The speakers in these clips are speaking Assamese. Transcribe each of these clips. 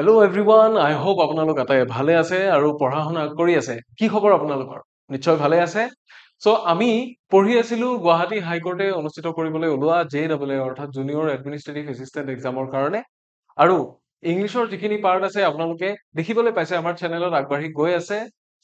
হেল্ল' এভৰিৱান, আই হোপ আপোনালোক আটাই ভালে আছে আৰু পঢ়া শুনা কৰি আছে। কি খবৰ আপোনালোকৰ? নিশ্চয় ভালে আছে। চ' আমি পঢ়ি আছিলো গুৱাহাটী হাইকোৰ্টে অনুষ্ঠিত কৰিবলৈ ওলোৱা JAA অৰ্থাৎ জুনিয়ৰ এডমিনিষ্ট্ৰেটিভ এছিষ্টেণ্ট এক্সামৰ কাৰণে। আৰু ইংলিছৰ যিখিনি পাৰ্ট আছে আপোনালোকে দেখিবলৈ পাইছে আমাৰ চেনেলত আগবাঢ়ি গৈ আছে।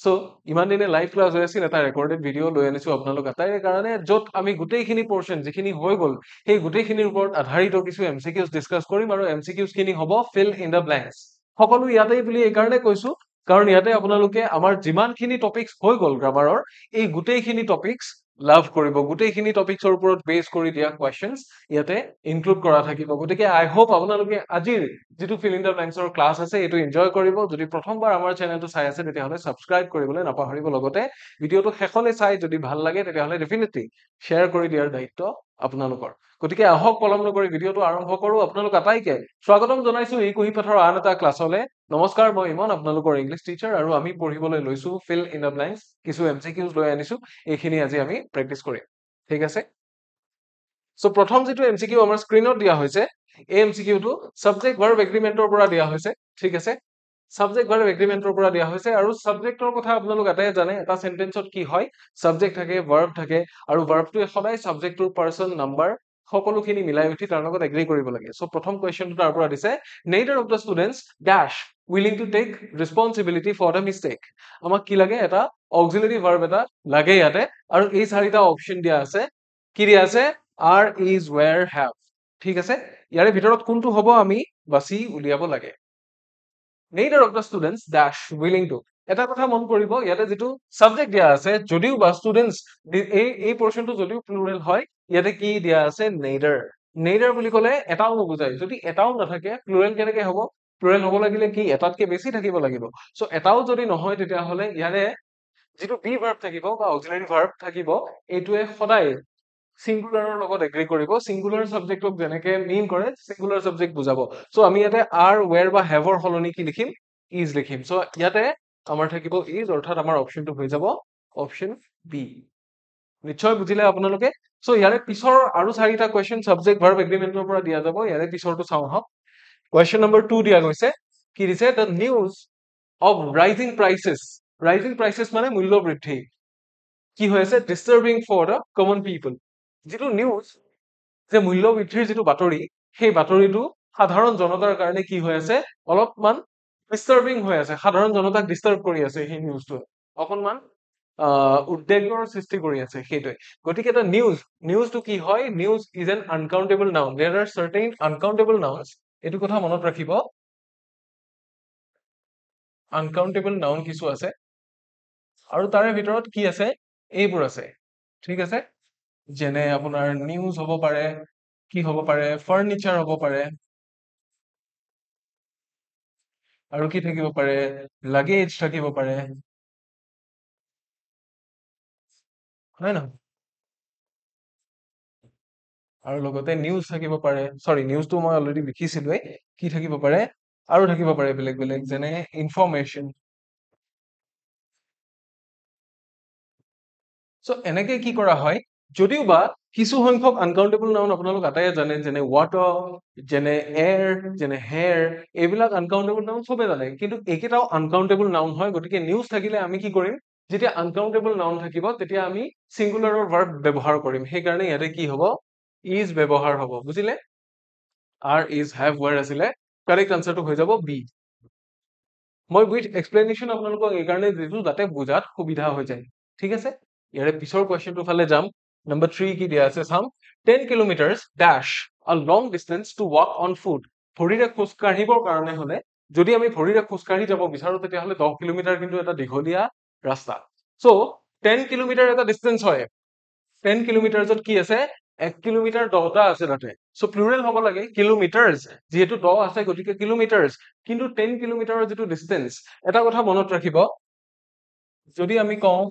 চ' ইমান দিনে লাইভ ক্লাছ হৈ আছিল, এটা ৰেকৰ্ডেড ভিডিঅ' লৈ আনিছো আপোনালোক আটাইৰে কাৰণে, য'ত আমি গোটেইখিনি পৰ্চন যিখিনি হৈ গ'ল সেই গোটেইখিনিৰ ওপৰত আধাৰিত কিছু MCQs ডিছকাছ কৰিম আৰু MCQs খিনি হ'ব ফিল ইন দ্য ব্লেংকছ। সকলো ইয়াতেই বুলি এইকাৰণে কৈছো কাৰণ ইয়াতে আপোনালোকে আমাৰ যিমানখিনি টপিকছ হৈ গ'ল গ্ৰামাৰৰ এই গোটেইখিনি টপিকছ লাভ কৰিব, গোটেইখিনি টপিকছৰ ওপৰত বেছ কৰি দিয়া কুৱেশ্যনছ ইয়াতে ইনক্লুড কৰা থাকিব। গতিকে আই হোপ আপোনালোকে আজিৰ যিটো ফিল ইন দ্য ব্লেংকছৰ ক্লাছ আছে এইটো এনজয় কৰিব। যদি প্ৰথমবাৰ আমাৰ চেনেলটো চাই আছে তেতিয়াহ'লে ছাবস্ক্ৰাইব কৰিবলৈ নাপাহৰিব। লগতে ভিডিঅ'টো শেষলৈ চাই যদি ভাল লাগে তেতিয়াহ'লে ডেফিনেটলি শ্বেয়াৰ কৰি দিয়াৰ দায়িত্ব আপোনালোকৰ। গতিকে আহক পলম নকৰি ভিডিঅ'টো আৰম্ভ কৰো। আপোনালোক আটাইকে স্বাগতম জনাইছো এই কুঁহিপাঠৰ আন এটা ক্লাছলৈ। নমস্কাৰ, মই ইমন, আপোনালোকৰ ইংলিছ টিচাৰ, আৰু আমি পঢ়িবলৈ লৈছো ফিল ইন দ্য ব্লেংকছ। কিছু MCQs লৈ আনিছো, এইখিনি আজি আমি প্ৰেক্টিছ কৰিম। ঠিক আছে। চ' প্ৰথম যিটো MCQ আমাৰ স্ক্ৰীনত দিয়া হৈছে, এই MCQটো ছাবজেক্ট ভাৰ্ব এগ্ৰিমেণ্টৰ পৰা দিয়া হৈছে। ঠিক আছে, ছাবজেক্ট ভাৰ্ব এগ্ৰিমেণ্টৰ পৰা দিয়া হৈছে। আৰু ছাবজেক্টৰ কথা আপোনালোক এটাই জানে, এটা চেণ্টেন্সত কি হয়, ছাবজেক্ট থাকে, ভাৰ্ব থাকে, আৰু ভাৰ্বটোৱে সদায় ছাবজেক্টটোৰ পাৰ্চন নাম্বাৰ সকলোখিনি মিলাই উঠি তাৰ লগত এগ্ৰি কৰিব লাগে। চ' প্ৰথম কুৱেশ্যনটো তাৰ পৰা দিছে, neither of the students dash willing to take responsibility for the mistake. আমাক কি লাগে, এটা অক্সিলাৰী ভাৰ্ব এটা লাগে ইয়াতে, আৰু এই চাৰিটা অপশ্যন দিয়া আছে। কি দিয়া আছে? Are, is, were, have. ঠিক আছে, ইয়াৰে ভিতৰত কোনটো হ'ব আমি বাছি উলিয়াব লাগে। নেইডাৰ of the students dash willing two, এটা কথা মন কৰিব, ইয়াতে যিটো ছাবজেক্ট দিয়া আছে, যদিও বা ষ্টুডেণ্টছ এই পৰ্চনটো যদিও প্লুৰেল হয়, ইয়াতে কি দিয়া আছে? নেইডাৰ। নেইডাৰ বুলি ক'লে এটাও নুবুজায়। যদি এটাও নাথাকে প্লুৰেল কেনেকে হ'ব? প্লুৰেল হ'ব লাগিলে কি এটাতকে বেছি থাকিব লাগিব। চ' এটাও যদি নহয় তেতিয়াহ'লে ইয়াৰে যিটো বি ভাৰ্ব থাকিব বা অক্সিলাৰী ভাৰ্ব থাকিব, এইটোৱে সদায় চিংগুলাৰৰ লগত এগ্ৰি কৰিব। চিংগুলাৰ ছাবজেক্টক যেনেকে মিন কৰে চিংগুলাৰ ছাবজেক্ট বুজাব। চ' আমি ইয়াতে আৰ, ৱেৰ বা হেভৰ সলনি কি লিখিম? ইজ লিখিম। চ' ইয়াতে আমাৰ থাকিব ইজ, অৰ্থাৎ আমাৰ অপশ্যনটো হৈ যাব অপশ্যন বি। নিশ্চয় বুজিলে আপোনালোকে। চ' ইয়াৰে পিছৰ আৰু চাৰিটা কুৱেশ্যন ছাবজেক্ট ভাৰ্ব এগ্ৰিমেণ্টৰ পৰা দিয়া যাব। ইয়াৰে পিছৰটো চাওঁ আহক। কুৱেশ্যন নম্বৰ 2 দিয়া গৈছে। কি দিছে? The news of rising prices. Rising prices মানে মূল্য বৃদ্ধি। কি হৈ আছে? ডিষ্টাৰ্বিং ফৰ দ্য কমন পিপল। যিটো নিউজ, যে মূল্য বৃদ্ধিৰ যিটো বাতৰি, সেই বাতৰিটো সাধাৰণ জনতাৰ কাৰণে কি হৈ আছে? অলপমান ডিষ্টাৰ্বিং হৈ আছে। সাধাৰণ জনতাক ডিষ্টাৰ্ব কৰি আছে সেই নিউজটোৱে, অকণমান উদ্বেগৰ সৃষ্টি কৰি আছে সেইটোৱে। গতিকে এটা নিউজটো কি হয়? News is an uncountable noun. There are certain uncountable nouns. এইটো কথা মনত ৰাখিব, আনকাউণ্টেবল নাউন কিছু আছে, আৰু তাৰে ভিতৰত কি আছে? এইবোৰ আছে। ঠিক আছে, যেনে আপোনাৰ নিউজ হ'ব পাৰে, কি হ'ব পাৰে? ফাৰ্নিচাৰ হ'ব পাৰে, আৰু কি থাকিব পাৰে? লাগেজ থাকিব পাৰে, হয় নহয়? আৰু লগতে নিউজ থাকিব পাৰে, চৰি নিউজটো মই অলৰেডি লিখিছিলোৱে। কি থাকিব পাৰে? আৰু থাকিব পাৰে বেলেগ বেলেগ, যেনে ইনফৰমেশ্যন। চ' এনেকে কি কৰা হয়, যদিও বা কিছু সংখ্যক আনকাউণ্টেবল নাউন আপোনালোক আটাইয়ে জানে, যেনে ৱাটাৰ, যেনে এয়াৰ, যেনে হেয়াৰ, এইবিলাক আনকাউণ্টেবল নাউন চবে জানে, কিন্তু এইকেইটাও আনকাউণ্টেবল নাউন হয়। গতিকে নিউজ থাকিলে আমি কি কৰিম? যেতিয়া আনকাউণ্টেবল নাউন থাকিব তেতিয়া আমি চিংগুলাৰৰ ভাৰ্ব ব্যৱহাৰ কৰিম। সেইকাৰণে ইয়াতে কি হ'ব? ইজ ব্যৱহাৰ হ'ব। বুজিলে? আৰ, ইজ, হেভ, ৱেৰ আছিলে, কাৰেক্ট আনচাৰটো হৈ যাব বি। মই উইথ এক্সপ্লেনেশ্যন আপোনালোকক এইকাৰণে দিছো যাতে বুজাত সুবিধা হৈ যায়। ঠিক আছে, ইয়াৰে পিছৰ কুৱেশ্যনটোৰ ফালে যাম। নম্বৰ 3 কি দিয়া আছে চাম। 10 kilometres dash a long distance to walk on foot. ভৰিৰে খোজ কাঢ়িবৰ কাৰণে হলে, যদি আমি ভৰিৰে খোজ কাঢ়ি যাব বিচাৰো তেতিয়াহ'লে 10 কিলোমিটাৰ কিন্তু এটা দীঘলীয়া ৰাস্তা। চ' 10 কিলোমিটাৰ এটা ডিষ্টেন্স হয়। 10 কিলোমিটাৰ্ছত কি আছে? 1 কিলোমিটাৰ 10টা আছে তাতে। চ' প্লুৰেল হ'ব লাগে কিলোমিটাৰ্ছ, যিহেতু 10 আছে গতিকে কিলোমিটাৰ্ছ। কিন্তু 10 কিলোমিটাৰৰ যিটো ডিষ্টেন্স, এটা কথা মনত ৰাখিব, যদি আমি কওঁ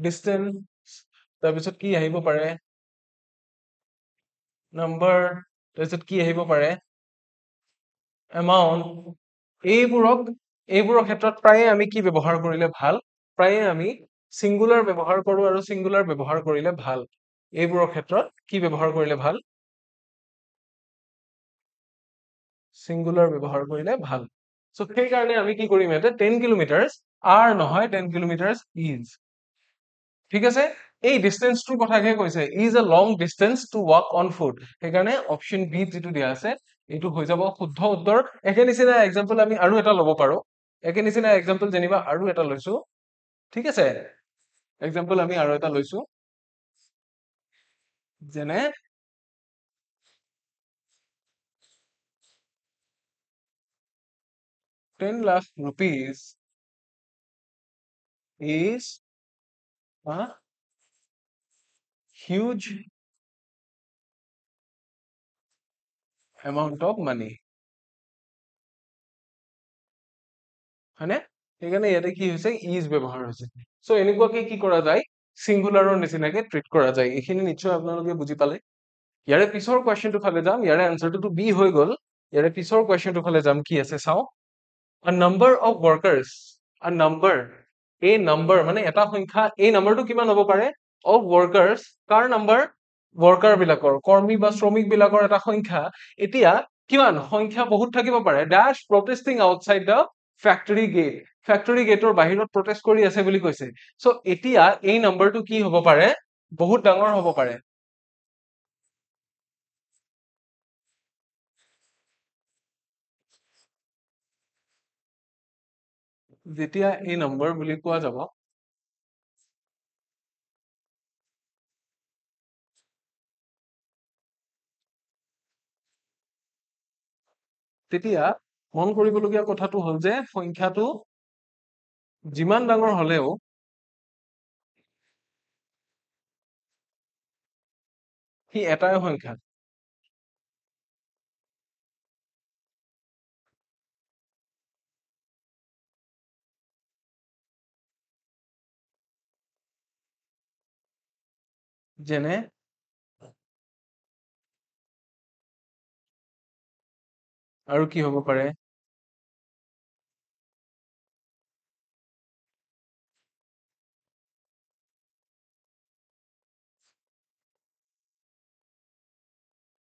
ডিষ্টেন্স, তাৰপিছত কি আহিব পাৰে? নাম্বাৰ, তাৰপিছত কি আহিব পাৰে? এমাউন্ট। এইবোৰৰ ক্ষেত্ৰত প্ৰায়ে আমি কি ব্যৱহাৰ কৰিলে ভাল? প্ৰায়ে আমি চিংগুলাৰ ব্যৱহাৰ কৰো, আৰু চিংগুলাৰ ব্যৱহাৰ কৰিলে ভাল। এইবোৰৰ ক্ষেত্ৰত কি ব্যৱহাৰ কৰিলে ভাল? সিঙ্গুলাৰ ব্যৱহাৰ কৰিলে ভাল সো সেই কাৰণে আমি কি কৰিম ইয়াতে 10 কিলোমিটাৰছ আৰ নহয় 10 কিলোমিটাৰছ ইজ ঠিক আছে এই ডিসটেন্সটোৰ কথাহে কৈছে is a long distance to walk on foot সেইকাৰণে অপচন বি যেটো দিয়া আছে এইটো হৈ যাব শুদ্ধ উত্তৰ একে নিচিনা এক্সাম্পল আমি আৰু এটা ল'ব পাৰো একে নিচিনা এক্সাম্পল যেনিবা আৰু এটা লৈছো ঠিক আছে এক্সাম্পল আমি আৰু এটা লৈছো যেনে 10 lakh rupees is a huge amount of money হয়নে সেইকাৰণে ইয়াতে কি হৈছে ইজ ব্যৱহাৰ হৈছে সো এনেকুৱাকে কি কৰা যায় সিঙ্গুলাৰৰ নিচিনাকে ট্ৰিট কৰা যায় এইখিনি নিশ্চয় আপোনালোকে বুজি পালে ইয়াৰে পিছৰ কোৱেশ্চনটো ফালে যাম ইয়াৰে আনসাৰটো বি হৈ গল ইয়াৰে পিছৰ কোৱেশ্চনটো ফালে যাম কি আছে চাও a number of workers a number a number মানে এটা সংখ্যা এই নাম্বাৰটো কিমান হ'ব পাৰে of workers car number worker বিলাকৰ কৰ্মী বা শ্ৰমিক বিলাকৰ এটা সংখ্যা এতিয়া কিমান সংখ্যা বহুত থাকিব পাৰে dash protesting outside the factory gateৰ বাহিৰত protest কৰি আছে বুলি কৈছে সো এতিয়া এই নাম্বাৰটো কি হ'ব পাৰে বহুত ডাঙৰ হ'ব পাৰে যেতিয়া এই নম্বৰ বুলি কোৱা যাব তেতিয়া মন কৰিবলগীয়া কথাটো হ'ল যে সংখ্যাটো যিমান ডাঙৰ হলেও সি এটাই সংখ্যা যেনে আৰু কি হ'ব পাৰে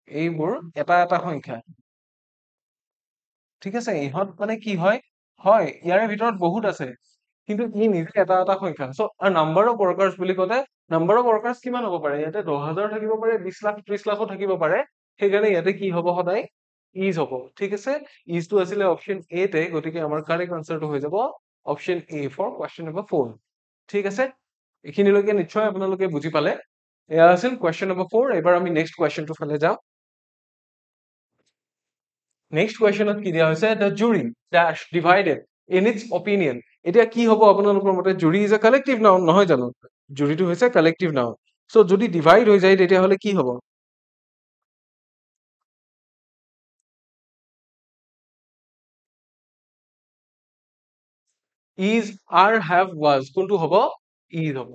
এইবোৰ এটা এটা সংখ্যা ঠিক আছে ইহঁত মানে কি হয় হয় ইয়াৰে ভিতৰত বহুত আছে কিন্তু ই নিজে এটা এটা সংখ্যা সো নাম্বাৰ অফ ওয়াৰ্কাৰ্স বুলি কতে নাম্বাৰ অফ ওয়াৰ্কাৰ্স কিমান হ'ব পাৰে ইয়াতে 10,000 থাকিব পাৰে 20 লাখ 30 লাখো থাকিব পাৰে সেইকাৰণে ইয়াতে কি হ'ব সদায় ইজ হ'ব ঠিক আছে ইজটো আছিলে অপচন এ তে গতিকে আমাৰ কাৰেক্ট আনসাৰটো হৈ যাব option A for question number 4 ঠিক আছে এইখিনিলৈকে নিশ্চয় আপোনালোকে বুজি পালে এয়া আছিল কোৱেশ্চন নম্বৰ 4 এবাৰ আমি নেক্সট কোৱেশ্চনটো ফালে যাম নেক্সট কোৱেশ্চনত কি দিয়া হৈছে দ্য জুৰি dash divided in it's opinion এতিয়া কি হ'ব আপোনালোকৰ মতে জুৰি ইজ এ কালেক্টিভ নাউন নহয় জানো জুৰিটো হৈছে কালেক্টিভ নাউন সো যদি ডিভাইড হৈ যায় তেতিয়া হলে কি হ'ব ইজ আৰ হ্যাভ ওয়াজ কোনটো হ'ব ইজ হ'ব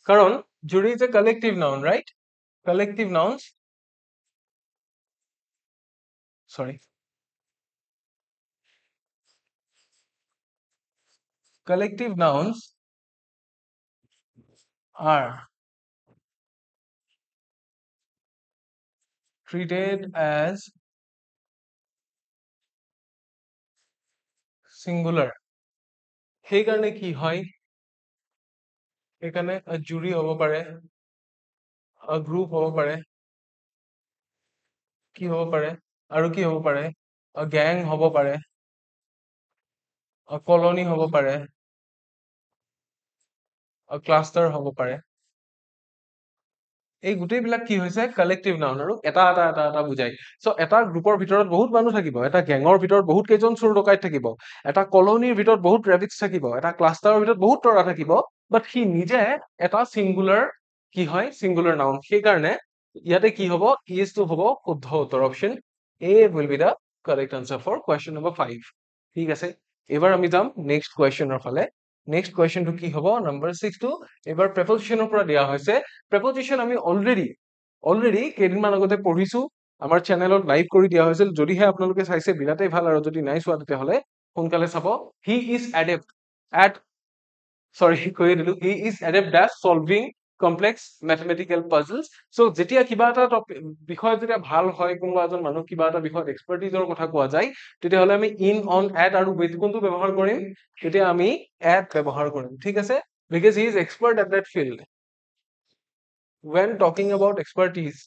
কাৰণ জুৰি is a collective noun right collective nouns sorry collective nouns are treated as singular সেইকাৰণে কি হয় এখানে জুৰি হ'ব পাৰে গ্ৰুপ হ'ব পাৰে কি হ'ব পাৰে আৰু কি হ'ব পাৰে গ্যাং হ'ব পাৰে কলনি হ'ব পাৰে ক্লাষ্টাৰ হ'ব পাৰে এই গোটেইবিলাক কি হৈছে কালেক্টিভ নাউন আৰু এটা এটা এটা এটা বুজাই সো এটা গ্ৰুপৰ ভিতৰত বহুত মানুহ থাকিব এটা গ্যাঙৰ ভিতৰত বহুত কেইজন চোৰ ডকাইত থাকিব এটা কলনিৰ ভিতৰত বহুত ৰেবিটছ থাকিব এটা ক্লাষ্টাৰৰ ভিতৰত বহুত তৰা থাকিব বাট সি নিজে এটা সিঙ্গুলাৰ কি হয় সিঙ্গুলাৰ নাউন সেইকাৰণে ইয়াতে কি হ'ব ইজটো হ'ব শুদ্ধ উত্তৰ option A will be the correct answer for question number 5 ঠিক আছে এবাৰ আমি যাম নেক্সট কোয়েশ্চনৰ ফালে নেক্সট কোয়েশ্চনটো কি হ'ব নাম্বাৰ 6 টো এবাৰ প্ৰেপজিশনৰ পৰা দিয়া হৈছে প্ৰেপজিশন আমি অলৰেডি কেইদিনমান আগতে পঢ়িছো আমাৰ চেনেলত লাইভ কৰি দিয়া হৈছিল যদিহে আপোনালোকে চাইছে বিৰাটেই ভাল আৰু যদি নাই চোৱা তেতিয়াহ'লে সোনকালে চাব he is adept at sorry কৈ দিলো he is adept at solving complex mathematical puzzles so যেতিয়া কিবা এটা বিষয় যেতিয়া ভাল হয় কোনোবা এজন মানুহ কিবা এটা বিষয়ত এক্সপাৰ্টিজৰ কথা কোৱা যায় তেতিয়াহ'লে আমি ইন অন এট আৰু উইথ কোনটো ব্যৱহাৰ কৰিম তেতিয়া আমি এট ব্যৱহাৰ কৰিম ঠিক আছে because he is expert at that field when talking about expertise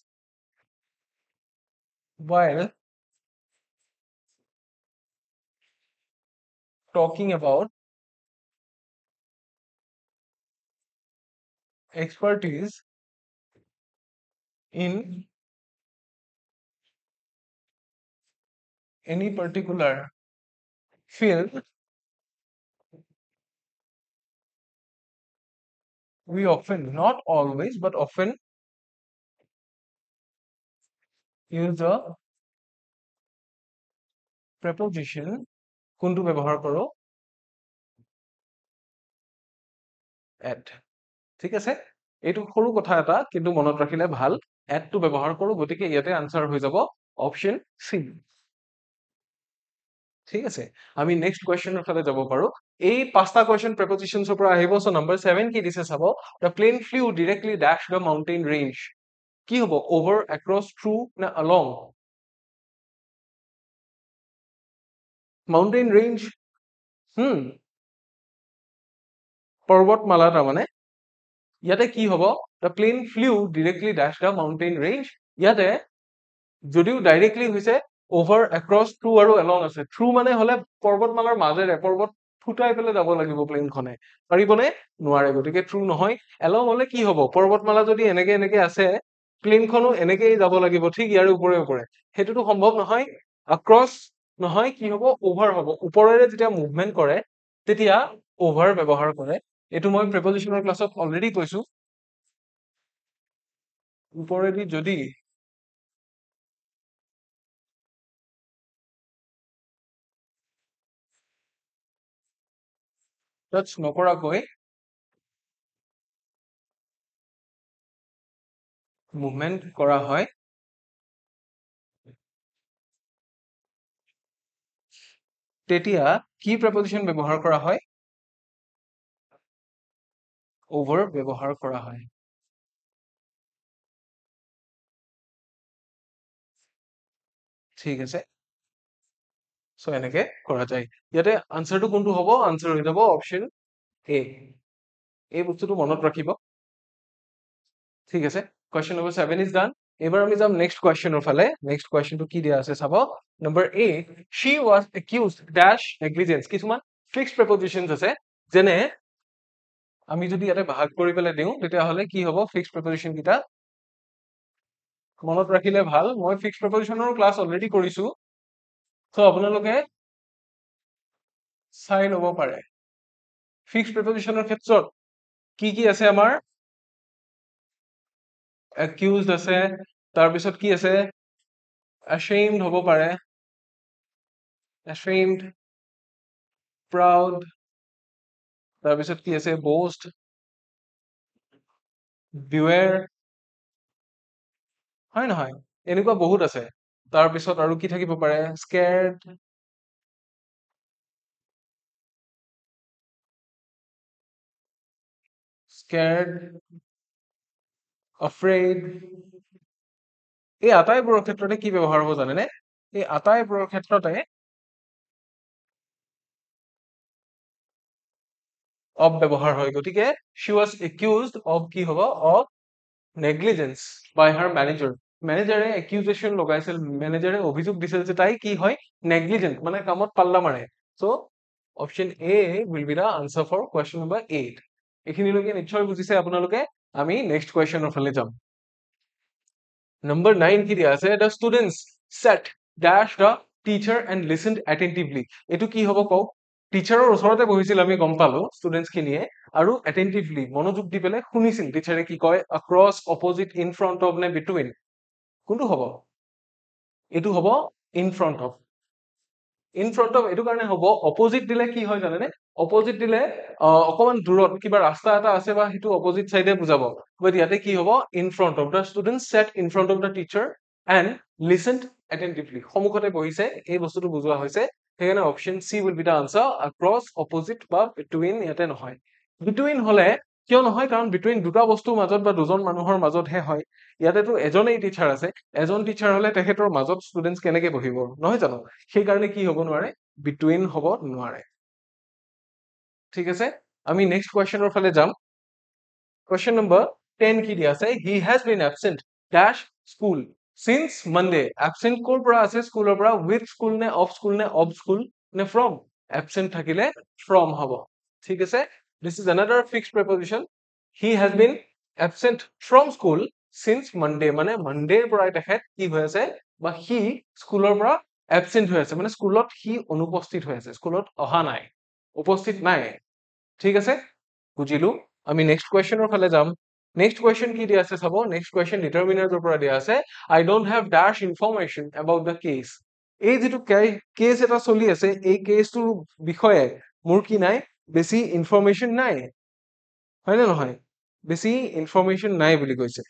while talking about expertise in any particular field we often not always but often use a preposition কোনটো ব্যৱহাৰ কৰো at ঠিক আছে এইটো সৰু কথা এটা কিন্তু মনত ৰাখিলে ভাল at টো ব্যৱহাৰ কৰো গতিকে ইয়াতে আনসাৰ হৈ যাব অপচন সি ঠিক আছে আমি নেক্সট কোৱেশ্চনৰ ফালে যাব পাৰো এই পাঁচটা কোৱেশ্চন প্ৰিপজিশনছৰ পৰা আহিব সো নম্বৰ 7 কি দিছে চাব the plane flew directly dash the mountain range কি হ'ব over across through না along mountain range পৰ্বতমালা তাৰমানে ইয়াতে কি হ'ব the plane flew directly dash the mountain range ইয়াতে যদিও ডাইৰেক্টলি হৈছে over across through আৰু along আছে through মানে হলে পৰ্বতমালাৰ মাজেৰে পৰ্বত ফুটাই পেলাই যাব লাগিব প্লেনখনে পাৰিবনে নোৱাৰে গতিকে true নহয় along হলে কি হ'ব পৰ্বতমালা যদি এনেকে এনেকে আছে প্লেনখনো এনেকেই যাব লাগিব ঠিক ইয়াৰ ওপৰে ওপৰে হেতুটো সম্ভৱ নহয় across নহয় কি হ'ব over হ'ব ওপৰেৰে যেতিয়া মুভমেন্ট কৰে তেতিয়া over ব্যৱহাৰ কৰে এটো মই প্ৰিপজিশনৰ ক্লাছত অলৰেডি কৈছো ওপৰেদি যদি টাচ নকৰাকৈ মুভমেন্ট কৰা হয় তেতিয়া কি প্ৰিপজিশন ব্যৱহাৰ কৰা হয় over ব্যৱহাৰ কৰা হয় ঠিক আছে সো এনেকে কৰা যায় ইয়াতে আনসাৰটো কোনটো হ'ব আনসাৰ হৈ যাব অপচন এ এই বস্তুটো মনত ৰাখিব ঠিক আছে কোৱেশ্চন নম্বৰ 7 ইজ ডান এবাৰ আমি যাম নেক্সট কোৱেশ্চনৰ ফালে নেক্সট কোৱেশ্চনটো কি দিয়া আছে চাব number 8 she was accused dash negligence কিছুমান ফিক্সড প্ৰিপজিশনছ আছে যেনে আমি যদি ইয়াতে ভাগ কৰি পেলাই দিওঁ তেতিয়াহ'লে কি হ'ব ফিক্সড প্ৰিপজিশন কিটা মনত ৰাখিলে ভাল মই ফিক্সড প্ৰিপজিশনৰ ক্লাছ অলৰেডি কৰিছো সো আপোনালোকে চাই ল'ব পাৰে ফিক্সড প্ৰিপজিশনৰ ক্ষেত্ৰত কি আছে আমাৰ accused আছে তাৰ পিছত কি আছে ashamed হ'ব পাৰে ashamed proud তাৰ পিছত কি আছে boast beware হয় নহয় এনেকুৱা বহুত আছে তাৰ পিছত আৰু কি থাকিব পাৰে scared afraid এই আটাইবোৰৰ ক্ষেত্ৰতে কি ব্যৱহাৰ হ'ব জানেনে এই আটাইবোৰৰ ক্ষেত্ৰতে of ব্যৱহাৰ হয় গতিকে she was accused of কি হ'ব of negligence by her manager মেনেজাৰে accusation লগাইছিল মেনেজাৰে অভিযোগ দিছিল যে তাই কি হয় negligent মানে কামত পাল্লা মাৰে so option A will be the answer for question number 8 এইখিনিলৈকে নিশ্চয় বুজিছে আপোনালোকে আমি নেক্সট কোৱেশ্চনৰ ফালে যাম Number 9 কি দিয়া আছে the students sat dash the teacher and listened attentively এইটো কি হ'ব কওক টিচাৰৰ ওচৰতে বহিছিল আমি গম পালো ষ্টুডেন্টস খিনিয়ে আৰু attentively মনোযোগ দি পেলাই শুনিছিল টিচাৰে কি কয় across opposite in front of নে between কোনটো হ'ব এইটো হ'ব in front of এইটো কাৰণে হ'ব opposite দিলে কি হয় জানেনে opposite দিলে অকমান দূৰত কিবা ৰাস্তা এটা আছে বা সেইটো opposite side বুজাব বাট ইয়াতে কি হ'ব in front of the students sat in front of the teacher and listened attentively সন্মুখতে বহিছে এই বস্তুটো বুজোৱা হৈছে সেইকাৰণে option C will be the answer across opposite বা between ইয়াতে নহয় between হলে কিয় নহয় কাৰণ বিটুইন দুটা বস্তুৰ মাজত বা দুজন মানুহৰ মাজতহে হয় ইয়াতেতো এজনেই টিচাৰ আছে এজন টিচাৰ হলে তেখেতৰ মাজত ষ্টুডেন্টছ কেনেকে বহিব নহয় জানো সেইকাৰণে কি হ'ব নোৱাৰে বিটুইন হ'ব নোৱাৰে ঠিক আছে আমি নেক্সট কুৱেশ্যনৰ ফালে যাম Question number 10 কি দিয়া আছে he has been absent dash school since Monday absent কৰ পৰা আছে স্কুলৰ পৰা with school নে of school নে from absent থাকিলে from হ'ব ঠিক আছে this is another fixed preposition he has been absent from school since Monday মানে Monday পৰাই তেখেত কি হৈ আছে বা সি স্কুলৰ পৰা absent হৈ আছে মানে স্কুলত সি অনুপস্থিত হৈ আছে স্কুলত অহা নাই উপস্থিত নাই ঠিক আছে বুজিলো আমি নেক্সট কুৱেশ্যনৰ ফালে যাম নেক্সট কুৱেশ্যন কি দিয়া আছে চাব নেক্সট কুৱেশ্যন ডিটাৰমিনাৰৰ পৰা দিয়া আছে I don't have dash information about the case এই যেটো কেস এটা চলি আছে এই কেসটোৰ বিষয়ে মোৰ কি নাই বেছি ইনফৰমেশন নাই হয় না নহয় বেছি ইনফৰমেশন নাই বুলি কৈছে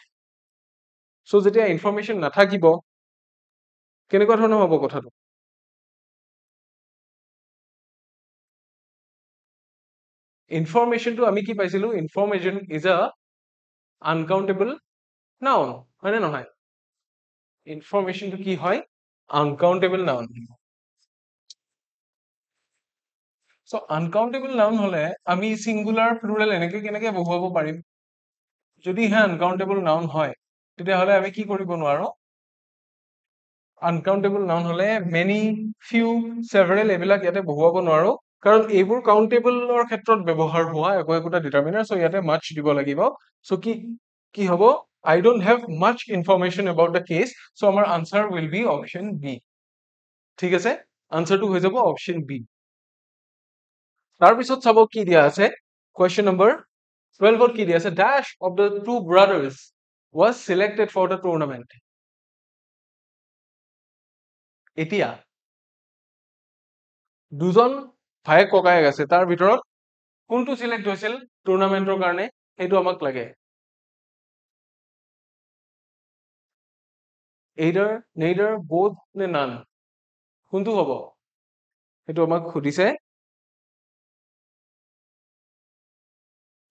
সো যেতিয়া ইনফৰমেশন নাথাকিব কেনেকুৱা ধৰণৰ হ'ব কথাটো ইনফৰমেশনটো আমি কি পাইছিলো information is a uncountable noun হয় না নহয় ইনফৰমেশনটো কি হয় uncountable noun so uncountable noun হলে আমি সিঙ্গুলাৰ প্লুৰাল এনেকে কেনেকে বহুৱাব পাৰিম যদি হে আনকাউন্টেবল নাউন হয় তেতিয়াহলে আমি কি কৰিব নোৱাৰো আনকাউন্টেবল নাউন হলে মেনি ফিউ সেভাৰেল এইবিলাক ইয়াতে বহুৱাব নোৱাৰো কাৰণ এইবোৰ কাউন্টেবলৰ ক্ষেত্ৰত ব্যৱহাৰ হোৱা একোটা ডিটাৰমিনাৰ সো ইয়াতে মাচ দিব লাগিব সো কি হ'ব I don't have much information about the case so our answer will be option B ঠিক আছে আনসারটো হৈ যাব option B তাৰ পিছত চাব কি দিয়া আছে question number 12 ত কি দিয়া আছে dash of the two brothers was selected for the tournament এতিয়া দুজন ভাই ককায়েক আছে তাৰ ভিতৰত কোনটো সিলেক্ট হৈছিল টুৰ্নামেন্টৰ কাৰণে সেইটো আমাক লাগে either neither both নে none কোনটো হ'ব সেইটো আমাক খুদিছে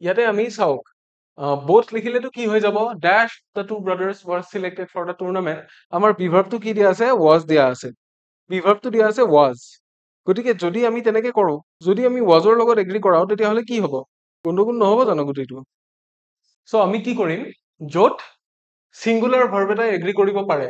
ইয়াতে আমি চাওক both লিখিলেটো কি হৈ যাব dash the two brothers were selected for the tournament আমাৰ বিভাৰ্বটো কি দিয়া আছে was দিয়া আছে বিভাৰ্বটো দিয়া আছে was গতিকে যদি আমি তেনেকে কৰো যদি আমি wasৰ লগত এগ্ৰি কৰাও তেতিয়াহলে কি হ'ব গণ্ডগোল নহব জানো গুটিটো সো আমি কি কৰিম যত সিঙ্গুলাৰ ভাৰ্ব এটা এগ্ৰি কৰিব পাৰে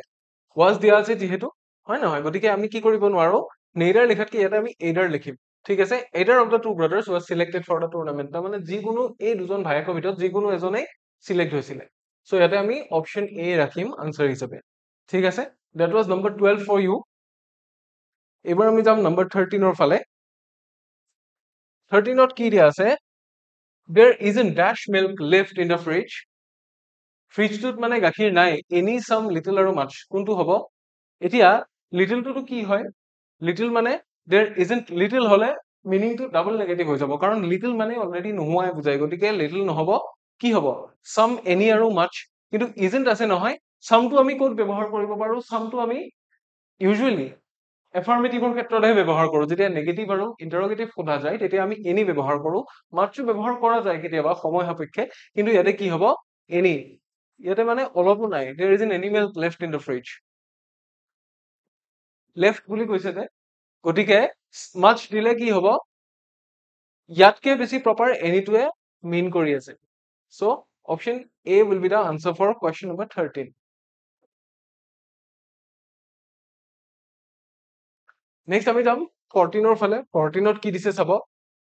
was দিয়া আছে যেহেতু হয় নহয় গতিকে আমি কি কৰিব নোৱাৰো neither লিখাতকে ইয়াতে আমি either লিখিম ঠিক আছে either of the two brothers was selected for the tournament তাৰ মানে যিকোনো এই দুজন ভাইকৰ ভিতৰত যিকোনো এজনে সিলেক্ট হৈছিলে সো ইয়াতে আমি অপশন A ৰাখিম আনসাৰ হিচাপে ঠিক আছে that was number 12 for you এবাৰ আমি যাম number 13 ৰ ফালে 13 ত কি দিয়া আছে there isn't dash milk left in the fridge ফ্ৰিজটোত মানে গাখীৰ নাই এনি সাম লিটল আৰু মাছ কোনটো হ'ব এতিয়া লিটলটো কি হয় লিটল মানে there isn't little হলে মিনিংটো ডাবল নেগেটিভ হৈ যাব কাৰণ লিটল মানে অলৰেডি নোহোৱাই বুজায় গতিকে লিটল নহব কি হ'ব সাম এনি আৰু মাছ কিন্তু isn't আছে নহয় সামটো আমি ক'ত ব্যৱহাৰ কৰিব পাৰো সামটো আমি ইউজুৱেলি এফাৰ্মেটিভৰ ক্ষেত্ৰতহে ব্যৱহাৰ কৰো যেতিয়া নেগেটিভ আৰু ইন্টাৰোগেটিভ সোধা যায় তেতিয়া আমি এনি ব্যৱহাৰ কৰো মাছটো ব্যৱহাৰ কৰা যায় কেতিয়াবা সময় সাপেক্ষে কিন্তু ইয়াতে কি হ'ব এনি ইয়াতে মানে অলপো নাই there is an animal left in the fridge left বুলি কৈছে যে গতিকে much দিলে কি হ'ব ইয়াতকে বেছি প্ৰপাৰ এনিটোৱে মিন কৰি আছে so option A will be the answer for question number 13 next আমি যাম 14 ৰ ফালে 14 ত কি দিছে চাব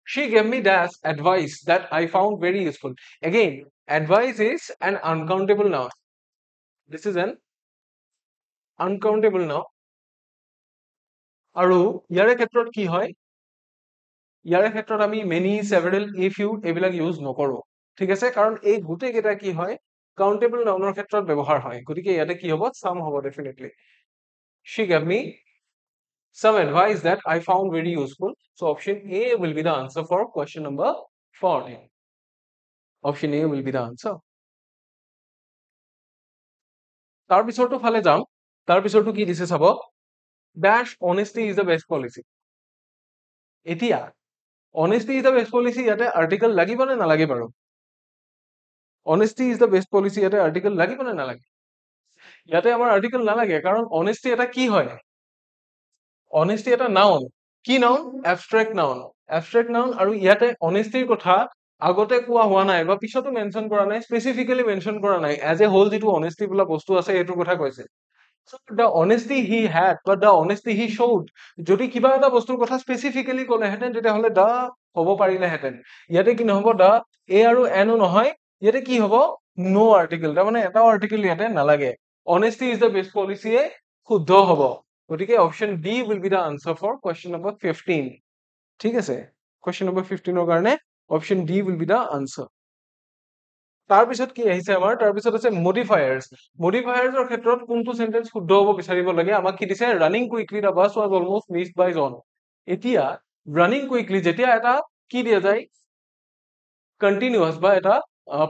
she gave me dash advice that I found very useful again advice is an uncountable noun this is an uncountable noun আৰু ইয়াৰে ক্ষেত্ৰত কি হয় ইয়াৰে ক্ষেত্ৰত আমি many several a few এইবিলাক ইউজ নকৰো ঠিক আছে কাৰণ এই গুটে কেটা কি হয় কাউন্টেবল নাউনৰ ক্ষেত্ৰত ব্যৱহাৰ হয় গতিকে ইয়াতে কি হ'ব some হ'ব definitely she gave me some advice that I found very useful so option A will be the answer for question number 14 option A will be the answer তাৰ পিছৰটো ফালে যাম তাৰ পিছৰটো কি দিছে চাব dash honesty is the best policy এতিয়া honesty is the best policy ইয়াতে আৰ্টিকেল লাগিব নে নালাগে বাৰু অনেষ্টি ইজ দ্য বেষ্ট পলিচি ইয়াতে আৰ্টিকেল লাগিব নে নালাগে ইয়াতে আমাৰ আৰ্টিকেল নালাগে কাৰণ অনেষ্টি এটা কি হয় অনেষ্টি এটা নাউন কি নাউন এবষ্ট্ৰেক্ট নাউন আৰু ইয়াতে অনেষ্টিৰ কথা আগতে কোৱা হোৱা নাই বা পিছতো মেনশ্যন কৰা নাই স্পেচিফিকেলি মেনশ্যন কৰা নাই এজ এ হোল যিটো অনেষ্টি বোলা বস্তু আছে এইটোৰ কথা কৈছে So the honesty he had, but the honesty he showed. যদি কিবা এটা বস্তুৰ কথা স্পেচিফিকেলি ক'লেহেঁতেন তেতিয়াহ'লে দা হ'ব পাৰিলেহেঁতেন ইয়াতে কি নহ'ব দা এ আৰু এনো নহয় ইয়াতে কি হ'ব নো আৰ্টিকেল তাৰমানে এটাও আৰ্টিকেল ইয়াতে নালাগে honesty is the best policy এ শুদ্ধ হ'ব গতিকে option D will be the answer for question number 15 ঠিক আছে question number 15 ৰ কাৰণে option D will be the answer তাৰপিছত কি আহিছে আমাৰ তাৰপিছত আছে মডিফায়াৰ্ছৰ ক্ষেত্ৰত কোনটো সেন্টেন্স শুদ্ধ হ'ব বিচাৰিব লাগে আমাক কি দিছে running quickly the bus was almost missed by John এতিয়া ৰানিং কুইকলি যেতিয়া এটা কি দিয়া যায় কন্টিনিউয়াস বা এটা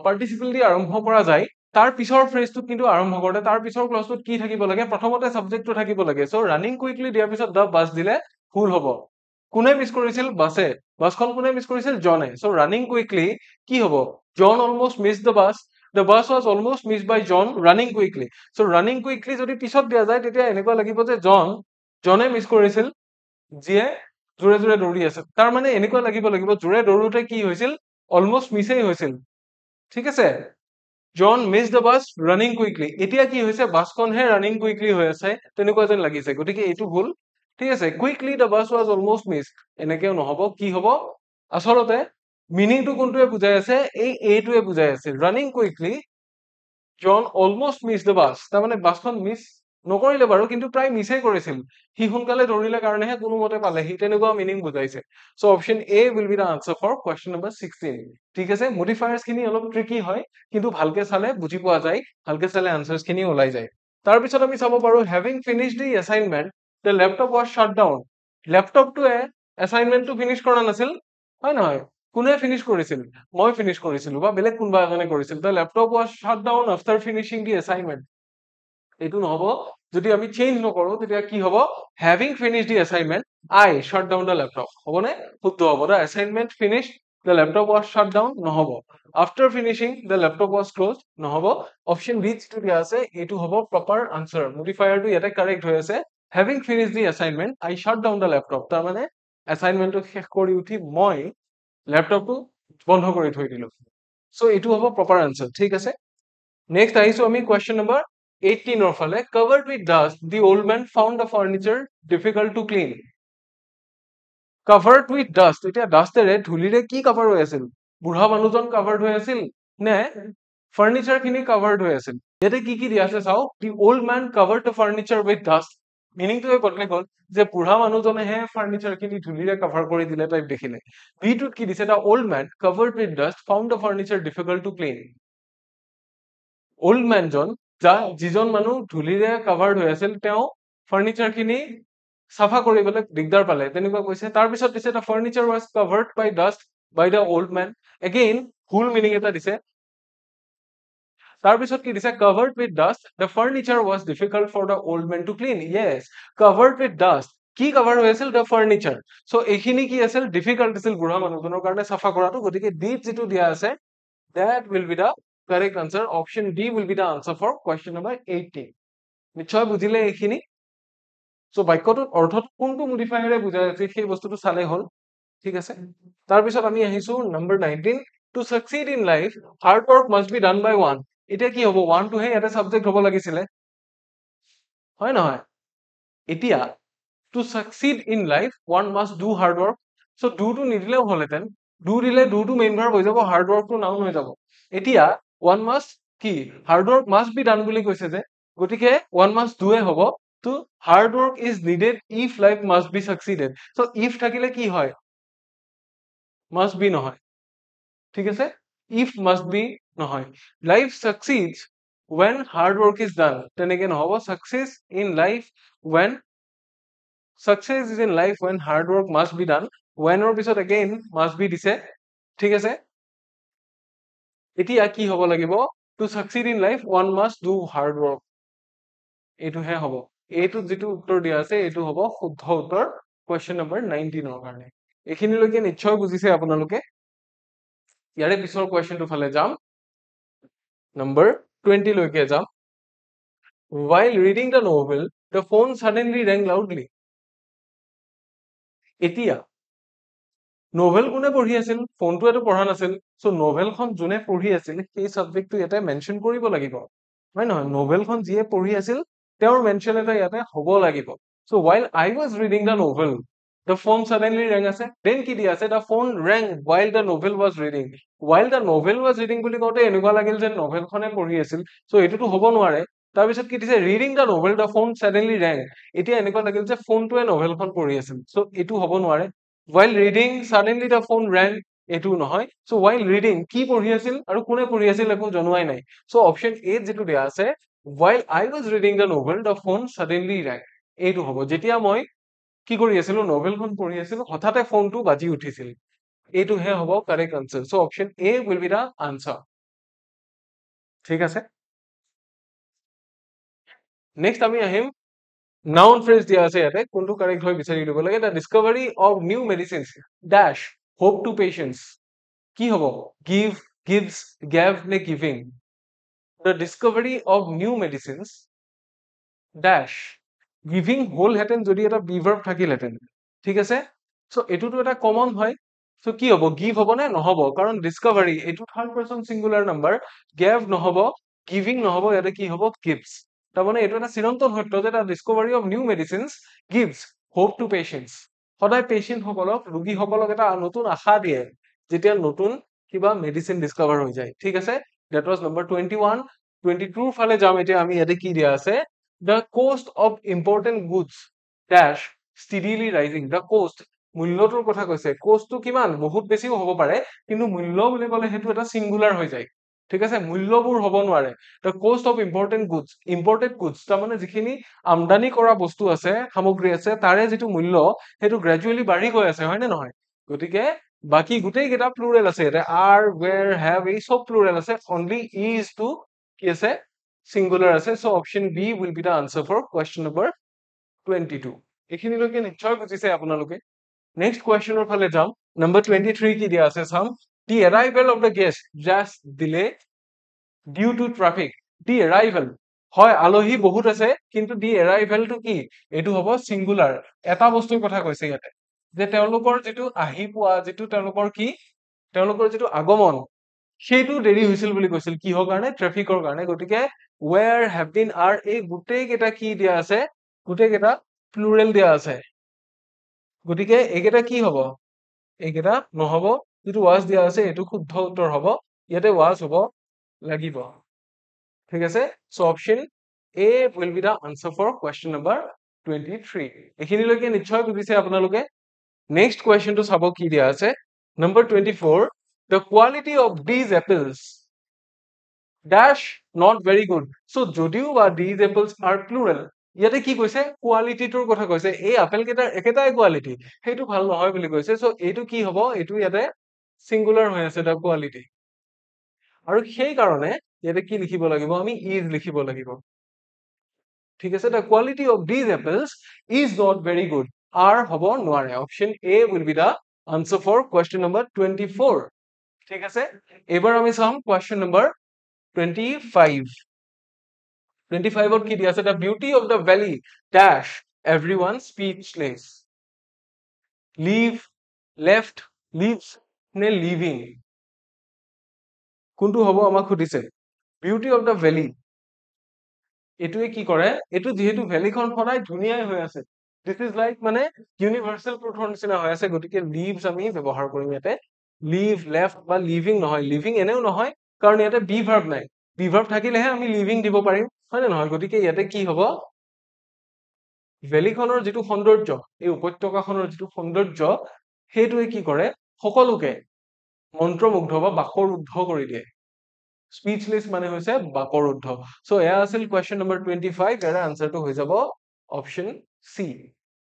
পাৰ্টিসিপল দি আৰম্ভ কৰা যায় তাৰ পিছৰ ফ্ৰেজটো কিন্তু আৰম্ভ কৰোতে তাৰ পিছৰ ক্লজটোত কি থাকিব লাগে প্ৰথমতে সাবজেক্টটো থাকিব লাগে সো ৰানিং কুইকলি দিয়াৰ পিছত দা বাছ দিলে ভুল হ'ব কোনে মিছ কৰিছিল বাছখন কোনে মিছ কৰিছিল জনে সো ৰানিং কুইকলি কি হ'ব John almost miss the bus was almost missed by John running quickly so running quickly যদি পিছত দিয়া যায় তেতিয়া এনেকুৱা লাগিব যে জনে মিছ কৰিছিল যিয়ে জোৰে জোৰে দৌৰি আছে তাৰ মানে এনেকুৱা লাগিব জোৰে দৌৰোতে কি হৈছিল অলমোস্ট মিছেই হৈছিল ঠিক আছে John miss the bus running quickly এতিয়া কি হৈছে বাছখনহে ৰানিং কুইকলি হৈ আছে তেনেকুৱা যেন লাগিছে গতিকে এইটো ভুল ঠিক আছে quickly the bus was almost miss এনেকেও নহব কি হ'ব আচলতে মিনিংটো কোনটোৱে বুজাই আছে এই এইটোৱে বুজাই আছে running quickly John almost miss the bus তাৰমানে বাছখন মিস নকৰিলে বাৰু কিন্তু প্ৰায় মিছেই কৰিছিল সি সোনকালে দৌৰিলে কাৰণেহে কোনো মতে পালে সি তেনেকুৱা মিনিং বুজাইছে so option A will be the answer for question number 16 ঠিক আছে মডিফায়াৰ্ছ খিনি অলপ ট্ৰিকি হয় কিন্তু ভালকে চালে বুজি পোৱা যায় ভালকে চালে আনসাৰ্ছ খিনি ওলাই যায় তাৰ পিছত আমি চাব পাৰো having finished the assignment the laptop was shut down ল্যাপটপটোৱে এছাইনমেন্টটো ফিনিশ কৰা নাছিল হয় নহয় কোনে ফিনিশ কৰিছিল মই ফিনিশ কৰিছিলো বা বেলেগ কোনবা এজনে কৰিছিল the laptop was shut down after finishing the assignment এইটো নহব যদি আমি চেঞ্জ নকৰো তেতিয়া কি হ'ব having finished the assignment I shut down the laptop হ'বনে শুদ্ধ হ'ব the assignment finished the laptop was shut down নহব after finishing the laptop was closed নহব অপশ্যন বি যিটো দিয়া আছে এইটো হ'ব প্ৰপাৰ আনসাৰ মডিফায়াৰটো ইয়াতে কাৰেক্ট হৈ আছে having finished the assignment I shut down the laptop তাৰ মানে এছাইনমেন্টটো শেষ কৰি উঠি মই ল্যাপটপটো বন্ধ কৰি থৈ দিলো সো এইটো হ'ব প্ৰপাৰ আনসাৰ ঠিক আছে নেক্সট আহিছো আমি কোৱেশ্চন নম্বৰ 18 ৰ ফালে covered with dust the old man found the furniture difficult to clean covered with dust এতিয়া ডাস্টেৰে ধুলিৰে কি কভাৰ হৈ আছিল বুঢ়া মানুহজন কভাৰ্ড হৈ আছিল নে ফাৰ্নিচাৰ খিনি কভাৰ্ড হৈ আছিল ইয়াতে কি দিয়া আছে চাও the old man covered the furniture with dust মিনিংটো বদলাই গল যে বুঢ়া মানুহজনেহে ফাৰ্নিচাৰ খিনি ধুলিৰে কভাৰ কৰি দিলে টাইপ দেখিলে বিটোত কি দিছে the old man covered with dust found the furniture difficult to clean old man জন যিজন মানুহ ধুলিৰে কভাৰ্ড হৈ আছিল তেওঁ ফাৰ্নিচাৰ খিনি সাফা কৰিবলৈ দিগদাৰ পালে তেনেকুৱা কৈছে তাৰ পিছত দিছে the furniture was covered by dust by the old man again full meaning এটা দিছে তাৰ পিছত কি দিছে covered with dust the furniture was difficult for the old man to clean yes covered with dust কি কভাৰ হৈ আছিল the furniture so এইখিনি কি আছিল difficult আছিল বুঢ়া মানুহজনৰ কাৰণে সাফা কৰাটো গতিকে ডি যিটো দিয়া আছে that will be the correct answer option D will be the answer for question number 18 নিশ্চয় বুজিলে এইখিনি সো বাক্যটোৰ অৰ্থটো কোনটো মডিফায়াৰে বুজাই আছে সেই বস্তুটো চালে হল ঠিক আছে তাৰ পিছত আমি আহিছো number 19 to succeed in life hard work must be done by one এতিয়া কি হ'ব one টো হে এটা সাবজেক্ট হ'ব লাগিছিলে হয় নহয় এতিয়া to succeed in life one must do hard work so do টো নিদিলেও হলহেঁতেন do দিলে do টো মেইন ভাৰ্ব হৈ যাব hard work টো নাউন হৈ যাব এতিয়া one must কি hard work must be done বুলি কৈছে যে গতিকে one must do এ হ'ব to hard work is needed if life must be succeeded so if থাকিলে কি হয় must be নহয় ঠিক আছে if must be নহয় life succeeds when hard work is done তেনেকে নহব success in life when success is in life when hard work must be done when or পিছত again must be দিছে ঠিক আছে এতিয়া কি হ'ব লাগিব to succeed in life one must do hard work এইটোহে হ'ব এইটো যেটো উত্তৰ দিয়া আছে এইটো হ'ব শুদ্ধ উত্তৰ question number 19 ৰ কাৰণে এইখিনিলৈকে নিশ্চয় বুজিছে আপোনালোকে ইয়াৰে পিছৰ কুৱেশ্যনটো ফালে যাম Number 20 লৈকে যাম. While reading the novel, the phone suddenly rang loudly. এতিয়া নভেল কোনে পঢ়ি আছিল ফোনটো এটো পঢ়া নাছিল সো নভেলখন যোনে পঢ়ি আছিল সেই সাবজেক্টটো ইয়াতে মেনশন কৰিব লাগিব হয় নহয় নভেলখন যিয়ে পঢ়ি আছিল তেওঁৰ মেনশন এটা ইয়াতে হ'ব লাগিব so while I was reading the novel the phone suddenly rang আছে then কি দি আছে the phone rang while the novel was reading while the novel was reading বুলি কওঁতে এনেকুৱা লাগিল যে নভেলখনে পঢ়ি আছিল সো এটোটো হ'ব নোৱাৰে তাৰপিছত কি দিছে reading the novel the phone suddenly rang এতিয়া এনেকুৱা লাগিল যে ফোনটোৱে নভেলখন পঢ়ি আছিল সো এটো হ'ব নোৱাৰে while reading suddenly the phone rang এটো নহয় so while reading কি পঢ়ি আছিল আৰু কোনে পঢ়ি আছিল একো জনোৱাই নাই so option A যেটো দিয়া আছে while I was reading the novel the phone suddenly rang এটো হ'ব যেতিয়া মই কি কৰি আছিলো নভেলখন পঢ়ি আছিলো হঠাতে ফোনটো বাজি উঠিছিল এটো হে হ'ব correct answer so option A will be the answer ঠিক আছে নেক্সট আমি আহিম noun phrase দিয়া আছে ইয়াতে কোনটো কারেক্ট হয় বিচাৰি লব লাগে the discovery of new medicines dash hope to patients কি হ'ব give gives gave নে giving the discovery of new medicines dash giving whole হেতেন যদি এটা be verb থাকিলহেতেন ঠিক আছে সো এটোটো এটা কমন হয় সো কি হ'ব give হ'ব নে নহব কাৰণ discovery এটো third person singular number gave নহব giving নহব ইয়াতে কি হ'ব gives তাৰ মানে এটো এটা চিৰন্তন সত্য যে the discovery of new medicines gives hope to patients সদায় পেশেন্ট সকলক ৰোগী সকলক এটা নতুন আশা দিয়ে যেতিয়া নতুন কিবা মেডিসিন ডিসকভাৰ হৈ যায় ঠিক আছে that was number 21 22 ফালে যাম এতিয়া আমি ইয়াতে কি দিয়া আছে the cost of important goods dash steadily rising the cost মূল্যটোৰ কথা কৈছে costটো কিমান বহুত বেছিও হ'ব পাৰে কিন্তু মূল্য বুলি ক'লে হেতু এটা সিঙ্গুলাৰ হৈ যায় ঠিক আছে মূল্যবোৰ হ'ব নোৱাৰে the cost of important goods imported goods তাৰ মানে যিখিনি আমদানি কৰা বস্তু আছে সামগ্ৰী আছে তাৰে যেটো মূল্য হেতু গ্ৰ্যাজুৱেলি বাঢ়ি গৈ আছে হয় নে নহয় গতিকে বাকি গুটেই কেটা প্লুৰেল আছে এটা are were have এই সব প্লুৰেল আছে only is to কি আছে singular আছে so option B will be the answer for question number 22 এখিনিলৈকে নিশ্চয় বুজিছে আপোনালোকে next question or ফালে যাম number 23 কি দিয়া আছে চাম the arrival of the guest just delay due to traffic the arrival হয় আলহী বহুত আছে কিন্তু the arrival to কি এটো হ'ব singular এটা বস্তুৰ কথা কৈছে ইয়াতে যে তেওঁলোকৰ যেটো আহি পোৱা যেটো তেওঁলোকৰ কি তেওঁলোকৰ যেটো আগমন সেইটো দেৰি হৈছিল বুলি কৈছিল কিহৰ কাৰণে ট্ৰাফিকৰ কাৰণে গতিকে where have been are এই গুটেই কেটা কি দিয়া আছে গুটেই কেটা প্লুৰেল দিয়া আছে গতিকে একেটা কি হ'ব একেটা নহব যেটো was দিয়া আছে এটো শুদ্ধ উত্তৰ হ'ব ইয়াতে was হ'ব লাগিব ঠিক আছে so option A will be the answer for question number 23 এখিনিলৈকে নিশ্চয় বুজিছে আপোনালোকে next question to চাব কি দিয়া আছে number 24 the quality of these apples dash not very good so যদিও বা these apples are plural ইয়াতে কি কৈছে কোৱালিটিটোৰ কথা কৈছে এই আপেল কেটাৰ একেটাই কোৱালিটি হেতু ভাল নহয় বুলি কৈছে সো এটো কি হ'ব এটো ইয়াতে সিঙ্গুলার হৈ আছে দা কোৱালিটি আৰু সেই কাৰণে ইয়াতে কি লিখিব লাগিব আমি is লিখিব লাগিব ঠিক আছে the quality of these apples is not very good are হ'ব নোৱাৰে option A will be the answer for question number 24 ঠিক আছে এবাৰ আমি চাম question number 25 25 কি দিয়া আছে the beauty of the valley dash everyone speechless leave left leaves নে leaving কোনটো হ'ব আমাক খুদিছে beauty of the valley এটোৱে কি কৰে এটো যেহেতু ভ্যালিখন সদায় ধুনিয়াই হৈ আছে this is like মানে ইউনিভার্সাল ট্ৰুথৰ নিচিনা হৈ আছে গতিকে leaves আমি ব্যৱহাৰ কৰিম ইয়াতে leave left বা leaving নহয় leaving এনেও নহয় কাৰণ ইয়াতে be verb নাই be verb থাকিলেহে আমি leaving দিব পাৰিম হয় না নহয় গতিকে ইয়াতে কি হ'ব ভ্যালিখনৰ যেটো সৌন্দৰ্য এই উপত্যকাখনৰ যেটো সৌন্দৰ্য হেতুৱে কি কৰে সকলোকে মন্ত্ৰমুগ্ধ বা বাকৰুদ্ধ কৰি দিয়ে speechless মানে হৈছে বাকৰুদ্ধ সো এয়া আছিল question number 25 এৰ আনসাৰটো হৈ যাব option C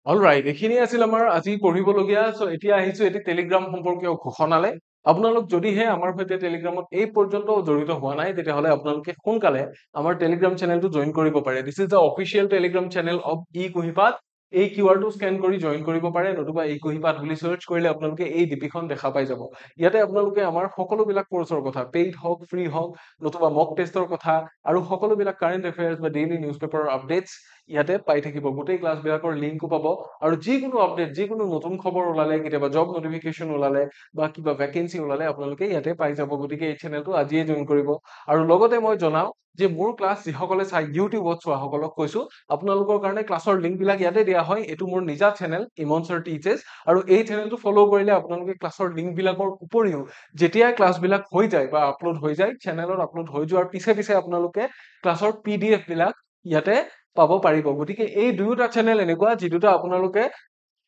অলৰাইট এখিনি আছিল আমাৰ আজি পঢ়িবলগীয়া সো এতিয়া আহিছো এটি টেলিগ্ৰাম সম্পৰ্কীয় ঘোষণালে আপোনালোক যদিহে আমাৰ সৈতে টেলিগ্ৰামত এই পৰ্যন্ত জড়িত হোৱা নাই তেতিয়াহলে আপোনালোকে সোনকালে আমাৰ টেলিগ্ৰাম চেনেলটো জয়েন কৰিব পাৰে this is the official telegram channel of e Kuhipat এই কিউআৰটো স্কেন কৰি জইন কৰিব পাৰে, নতুবা এই কুঁহিপাত বুলি চাৰ্চ কৰিলে আপোনালোকে এই ডিপিখন দেখা পাই যাব। ইয়াতে আপোনালোকে আমাৰ সকলোবিলাক কোৰ্চৰ কথা, পেইড হওক, ফ্ৰী হওক, নতুবা মক টেষ্টৰ কথা আৰু সকলোবিলাক কাৰেণ্ট এফেয়াৰ্ছ বা ডেইলি নিউজ পেপাৰৰ আপডেটছ ইয়াতে পাই থাকিব। গোটেই ক্লাছবিলাকৰ লিংকো পাব আৰু যিকোনো আপডেট, যিকোনো নতুন খবৰ ওলালে, কেতিয়াবা জব নটিফিকেশ্যন ওলালে বা কিবা ভেকেঞ্চি ওলালে আপোনালোকে ইয়াতে পাই যাব। গতিকে এই চেনেলটো আজিয়ে জইন কৰিব। আৰু লগতে মই জনাও যে মোৰ ক্লাছ যিসকলে চাই ইউটিউবত চোৱাসকলক কৈছো, আপোনালোকৰ কাৰণে ক্লাছৰ লিংকবিলাক ইয়াতে দিয়া হয়। এইটো মোৰ নিজা চেনেল, ইমন ছাৰ টিচেছ, আৰু এই চেনেলটো ফ'ল' কৰিলে আপোনালোকে ক্লাছৰ লিংকবিলাকৰ উপৰিও যেতিয়াই ক্লাছবিলাক হৈ যায় বা আপলোড হৈ যায়, চেনেলত আপলোড হৈ যোৱাৰ পিছে পিছে আপোনালোকে ক্লাছৰ PDF বিলাক ইয়াতে পাব পাৰিব। গতিকে এই দুয়োটা চেনেল এনেকুৱা যি দুটা আপোনালোকে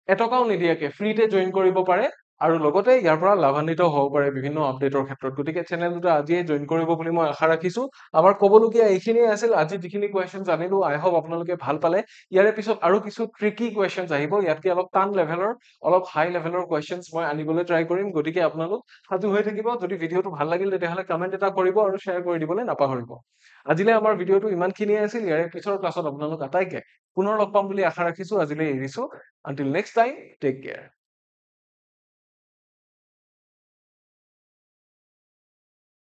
এটকাও নিদিয়াকে ফ্ৰীতে জইন কৰিব পাৰে আৰু লগতে ইয়াৰ পৰা লাভান্বিত হ'ব পাৰে বিভিন্ন আপডেটৰ ক্ষেত্ৰত। গতিকে চেনেল দুটা আজিয়ে জইন কৰিব বুলি মই আশা ৰাখিছো। আমাৰ ক'বলগীয়া এইখিনিয়ে আছিল। আজি যিখিনি কুৱেশ্যনছ আনিলো, আই হোপ আপোনালোকে ভাল পালে। ইয়াৰে পিছত আৰু কিছু ট্ৰিকি কুৱেশ্যনছ আহিব, ইয়াতকে অলপ টান লেভেলৰ, অলপ হাই লেভেলৰ কুৱেশ্যনছ মই আনিবলৈ ট্ৰাই কৰিম। গতিকে আপোনালোক সাজু হৈ থাকিব। যদি ভিডিঅ'টো ভাল লাগিল তেতিয়াহ'লে কমেণ্ট এটা কৰিব আৰু শ্বেয়াৰ কৰি দিবলৈ নাপাহৰিব। আজিলৈ আমাৰ ভিডিঅ'টো ইমানখিনিয়ে আছিল। ইয়াৰে পিছৰ ক্লাছত আপোনালোক আটাইকে পুনৰ লগ পাম বুলি আশা ৰাখিছো। আজিলৈ এৰিছো। Until next time, take care.